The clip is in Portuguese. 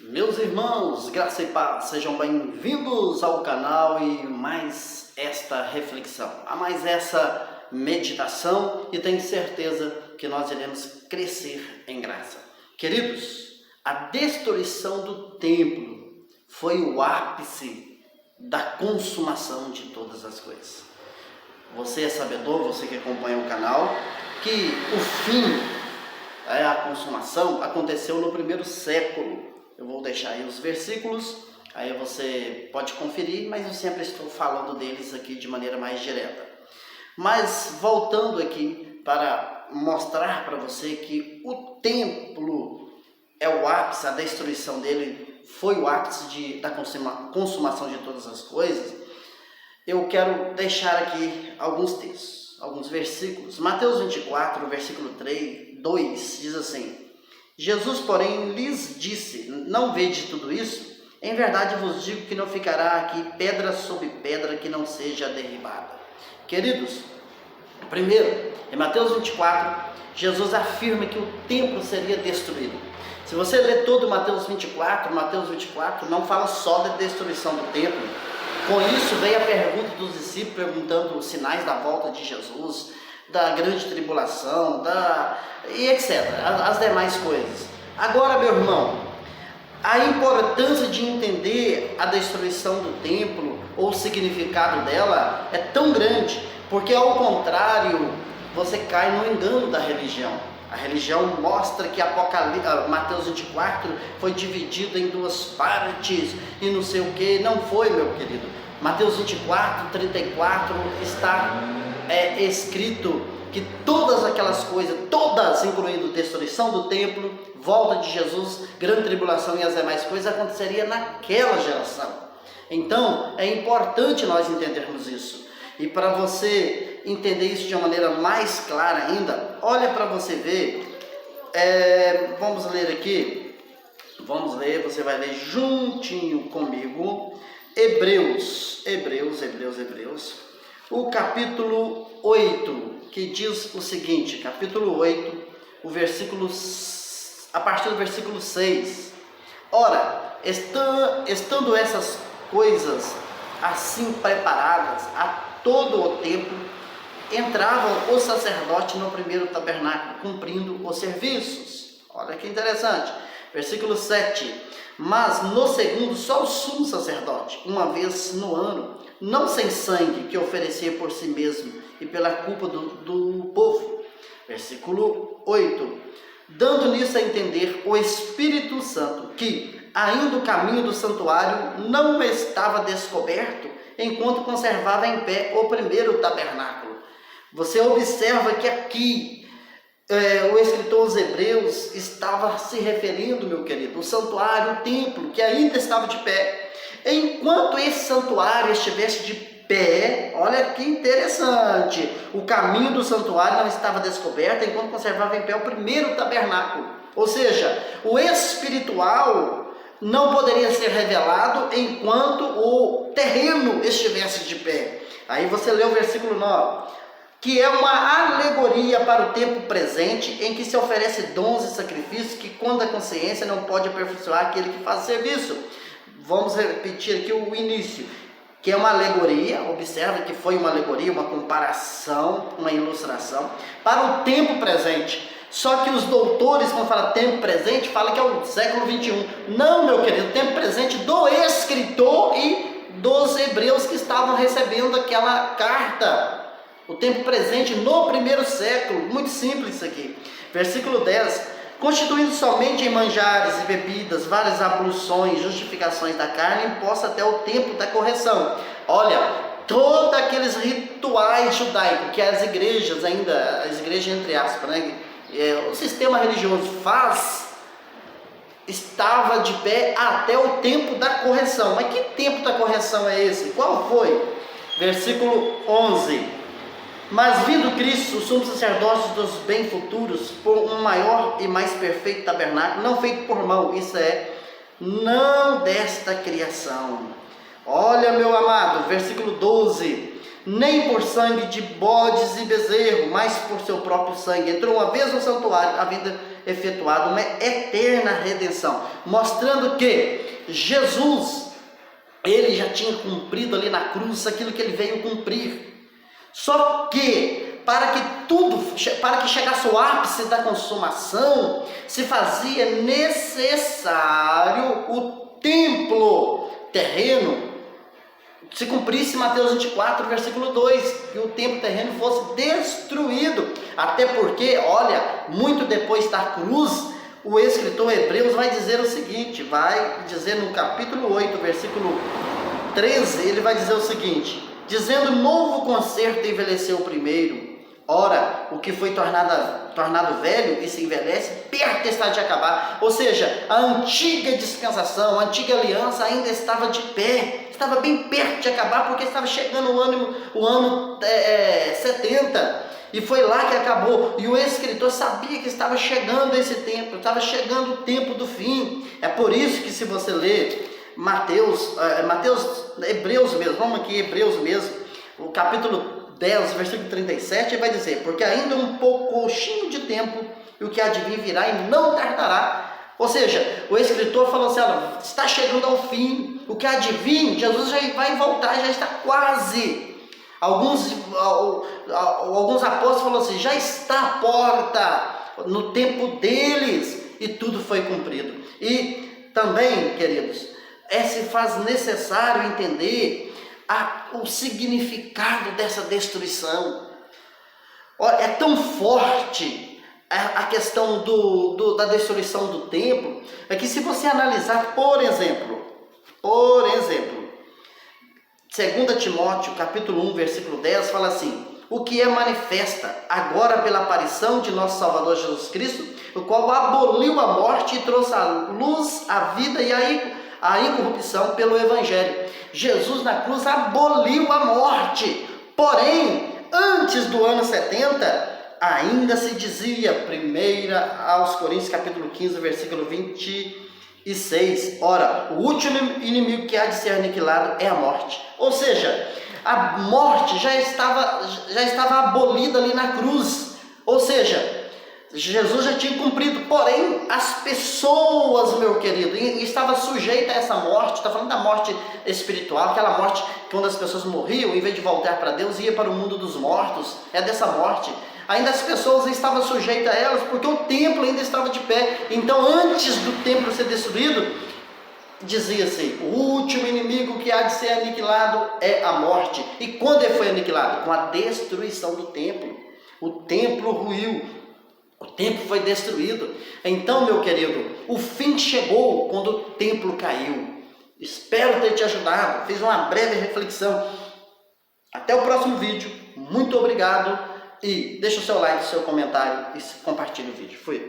Meus irmãos, graça e paz, sejam bem-vindos ao canal e mais esta reflexão, a mais essa meditação, e tenho certeza que nós iremos crescer em graça. Queridos, a destruição do templo foi o ápice da consumação de todas as coisas. Você é sabedor, você que acompanha o canal, que o fim, a consumação, aconteceu no primeiro século. Eu vou deixar aí os versículos, aí você pode conferir, mas eu sempre estou falando deles aqui de maneira mais direta. Mas voltando aqui para mostrar para você que o templo é o ápice, a destruição dele foi o ápice da consumação de todas as coisas, eu quero deixar aqui alguns textos, alguns versículos. Mateus 24, versículo 2, diz assim: Jesus, porém, lhes disse: não vede tudo isso? Em verdade vos digo que não ficará aqui pedra sobre pedra que não seja derribada. Queridos, primeiro, em Mateus 24, Jesus afirma que o templo seria destruído. Se você ler todo Mateus 24 não fala só da destruição do templo. Com isso veio a pergunta dos discípulos, perguntando os sinais da volta de Jesus, da grande tribulação, e etc., as demais coisas. Agora, meu irmão, a importância de entender a destruição do templo, ou o significado dela, é tão grande, porque ao contrário, você cai no engano da religião. A religião mostra que Mateus 24 foi dividido em duas partes e não sei o que. Não foi, meu querido. Mateus 24, 34 está escrito que todas aquelas coisas, todas, incluindo destruição do templo, volta de Jesus, grande tribulação e as demais coisas, aconteceria naquela geração. Então, é importante nós entendermos isso. E para você entender isso de uma maneira mais clara ainda, olha para você ver, vamos ler aqui, você vai ler juntinho comigo, Hebreus, o capítulo 8, que diz o seguinte, capítulo 8, a partir do versículo 6, ora, estando essas coisas assim preparadas a todo o tempo, entravam os sacerdotes no primeiro tabernáculo, cumprindo os serviços. Olha que interessante. Versículo 7. Mas no segundo, só o sumo sacerdote, uma vez no ano, não sem sangue, que oferecia por si mesmo e pela culpa do povo. Versículo 8. Dando nisso a entender o Espírito Santo, que ainda o caminho do santuário não estava descoberto, enquanto conservava em pé o primeiro tabernáculo. Você observa que aqui o escritor aos Hebreus estava se referindo, meu querido, o santuário, o templo, que ainda estava de pé. Enquanto esse santuário estivesse de pé, olha que interessante, o caminho do santuário não estava descoberto, enquanto conservava em pé o primeiro tabernáculo. Ou seja, o espiritual não poderia ser revelado enquanto o terreno estivesse de pé. Aí você lê o versículo 9, que é uma alegoria para o tempo presente, em que se oferece dons e sacrifícios, que quando a consciência não pode aperfeiçoar aquele que faz serviço. Vamos repetir aqui o início, que é uma alegoria, observa que foi uma alegoria, uma comparação, uma ilustração, para o tempo presente. Só que os doutores, quando falam tempo presente, falam que é o século 21. Não, meu querido, tempo presente do escritor e dos hebreus que estavam recebendo aquela carta. O tempo presente no primeiro século, muito simples isso aqui. Versículo 10. Constituindo somente em manjares e bebidas, várias abluções, justificações da carne, imposta até o tempo da correção. Olha, todos aqueles rituais judaicos que as igrejas ainda, as igrejas entre aspas, né? O sistema religioso estava de pé até o tempo da correção. Mas que tempo da correção é esse? Qual foi? Versículo 11. Mas vindo Cristo, o sumo sacerdote dos bem futuros, por um maior e mais perfeito tabernáculo, não feito por mão, isso é, não desta criação. Olha, meu amado, versículo 12. nem por sangue de bodes e bezerro, mas por seu próprio sangue. Entrou uma vez no santuário, havendo efetuado uma eterna redenção, mostrando que Jesus, ele já tinha cumprido ali na cruz aquilo que ele veio cumprir. Só que para que chegasse o ápice da consumação, se fazia necessário o templo terreno, se cumprisse Mateus 24, versículo 2, que o templo terreno fosse destruído. Até porque, olha, muito depois da cruz, o escritor Hebreus vai dizer o seguinte, vai dizer no capítulo 8, versículo 13, ele vai dizer o seguinte: dizendo, novo concerto envelheceu o primeiro. Ora, o que foi tornado velho e se envelhece, perto está de acabar. Ou seja, a antiga dispensação, a antiga aliança ainda estava de pé, estava bem perto de acabar, porque estava chegando o ano 70, e foi lá que acabou. E o escritor sabia que estava chegando esse tempo, estava chegando o tempo do fim. É por isso que, se você ler Hebreus mesmo, vamos aqui, Hebreus mesmo, o capítulo 10, versículo 37, ele vai dizer: porque ainda um pouquinho de tempo, e o que há de vir virá e não tardará. Ou seja, o escritor falou assim: olha, está chegando ao fim, o que há de vir, Jesus já vai voltar, já está quase. Alguns apóstolos falaram assim: já está à porta, no tempo deles, e tudo foi cumprido. E também, queridos, se faz necessário entender o significado dessa destruição. É tão forte a questão da destruição do templo, é que, se você analisar, por exemplo, 2 Timóteo, capítulo 1, versículo 10, fala assim: o que é manifesta agora pela aparição de nosso Salvador Jesus Cristo, o qual aboliu a morte e trouxe à luz a vida e a incorrupção pelo Evangelho. Jesus na cruz aboliu a morte, porém, antes do ano 70, ainda se dizia, 1 aos Coríntios, capítulo 15, versículo 26, ora, o último inimigo que há de ser aniquilado é a morte. Ou seja, a morte já estava abolida ali na cruz, ou seja, Jesus já tinha cumprido, porém as pessoas, meu querido, estavam sujeitas a essa morte. Está falando da morte espiritual, aquela morte quando as pessoas morriam, em vez de voltar para Deus, ia para o mundo dos mortos. É dessa morte. Ainda as pessoas estavam sujeitas a elas, porque o templo ainda estava de pé. Então, antes do templo ser destruído, dizia-se: o último inimigo que há de ser aniquilado é a morte. E quando ele foi aniquilado? Com a destruição do templo. O templo ruiu. O templo foi destruído. Então, meu querido, o fim chegou quando o templo caiu. Espero ter te ajudado. Fiz uma breve reflexão. Até o próximo vídeo. Muito obrigado. E deixa o seu like, o seu comentário e compartilhe o vídeo. Fui.